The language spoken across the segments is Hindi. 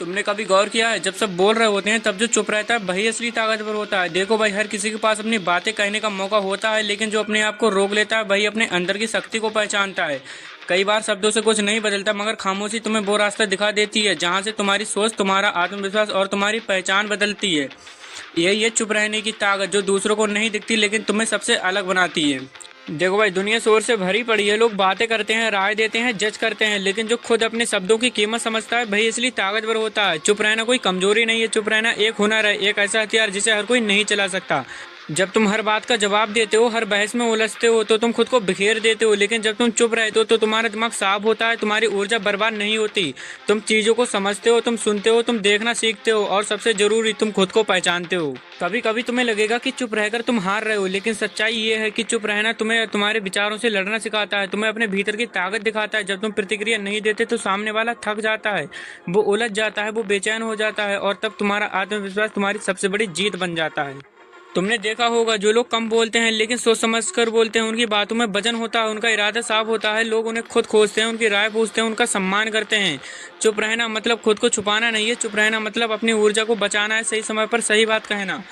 तुमने कभी गौर किया है, जब सब बोल रहे होते हैं तब जो चुप रहता है वही असली ताकतवर होता है। देखो भाई, हर किसी के पास अपनी बातें कहने का मौका होता है, लेकिन जो अपने आप को रोक लेता है वही अपने अंदर की शक्ति को पहचानता है। कई बार शब्दों से कुछ नहीं बदलता, मगर खामोशी तुम्हें वो रास्ता दिखा देती है जहां से तुम्हारी सोच, तुम्हारा आत्मविश्वास और तुम्हारी पहचान बदलती है। यही है चुप रहने की ताकत, जो दूसरों को नहीं दिखती लेकिन तुम्हें सबसे अलग बनाती है। देखो भाई, दुनिया शोर से भरी पड़ी है। लोग बातें करते हैं, राय देते हैं, जज करते हैं, लेकिन जो खुद अपने शब्दों की कीमत समझता है वही इसलिए ताकतवर होता है। चुप रहना कोई कमजोरी नहीं है, चुप रहना एक हुनर है, एक ऐसा हथियार जिसे हर कोई नहीं चला सकता। जब तुम हर बात का जवाब देते हो, हर बहस में उलझते हो, तो तुम खुद को बिखेर देते हो, लेकिन जब तुम चुप रहते हो तो तुम्हारा दिमाग साफ होता है, तुम्हारी ऊर्जा बर्बाद नहीं होती। तुम चीजों को समझते हो, तुम सुनते हो, तुम देखना सीखते हो, और सबसे जरूरी, तुम खुद को पहचानते हो। कभी कभी तुम्हें लगेगा कि चुप रहकर तुम हार रहे हो, लेकिन सच्चाई ये है कि चुप रहना तुम्हें तुम्हारे विचारों से लड़ना सिखाता है, तुम्हें अपने भीतर की ताकत दिखाता है। जब तुम प्रतिक्रिया नहीं देते तो सामने वाला थक जाता है, वो उलझ जाता है, वो बेचैन हो जाता है, और तब तुम्हारा आत्मविश्वास तुम्हारी सबसे बड़ी जीत बन जाता है। तुमने देखा होगा, जो लोग कम बोलते हैं लेकिन सोच समझ कर बोलते हैं, उनकी बातों में वजन होता है, उनका इरादा साफ होता है, लोग उन्हें खुद खोजते हैं, उनकी राय पूछते हैं, उनका सम्मान करते हैं। चुप रहना मतलब खुद को छुपाना नहीं है, चुप रहना मतलब अपनी ऊर्जा को बचाना है, सही समय पर सही बात कहना।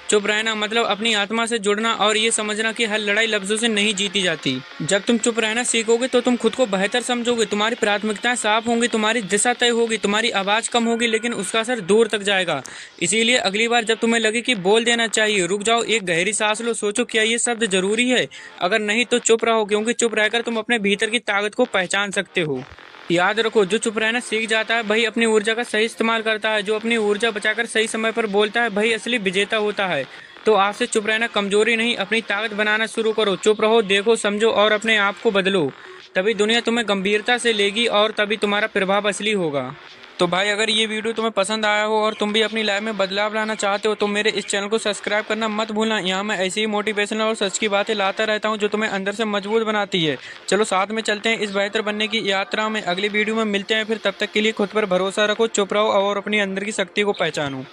चुप रहना मतलब अपनी आत्मा से जुड़ना और ये समझना कि हर लड़ाई लफ्जों से नहीं जीती जाती। जब तुम चुप रहना सीखोगे तो तुम खुद को बेहतर समझोगे, तुम्हारी प्राथमिकताएं साफ होंगी, तुम्हारी दिशा तय होगी, तुम्हारी आवाज कम होगी, लेकिन उसका असर दूर तक जाएगा। इसीलिए अगली बार जब तुम्हें लगे कि बोल देना चाहिए, रुक जाओ, एक गहरी सांस लो, सोचो क्या ये शब्द जरूरी है। अगर नहीं तो चुप रहो, क्योंकि चुप रहकर तुम अपने भीतर की ताकत को पहचान सकते हो। याद रखो, जो चुप रहना सीख जाता है वही अपनी ऊर्जा का सही इस्तेमाल करता है, जो अपनी ऊर्जा बचाकर सही समय पर बोलता है वही असली विजेता होता है। तो आज से चुप रहना कमजोरी नहीं, अपनी ताकत बनाना शुरू करो। चुप रहो, देखो, समझो और अपने आप को बदलो। तभी दुनिया तुम्हें गंभीरता से लेगी और तभी तुम्हारा प्रभाव असली होगा। तो भाई, अगर ये वीडियो तुम्हें पसंद आया हो और तुम भी अपनी लाइफ में बदलाव लाना चाहते हो तो मेरे इस चैनल को सब्सक्राइब करना मत भूलना। यहाँ मैं ऐसी ही मोटिवेशनल और सच की बातें लाता रहता हूँ जो तुम्हें अंदर से मजबूत बनाती है। चलो साथ में चलते हैं इस बेहतर बनने की यात्रा में। अगली वीडियो में मिलते हैं फिर, तब तक के लिए खुद पर भरोसा रखो, चुप रहो और अपनी अंदर की शक्ति को पहचानो।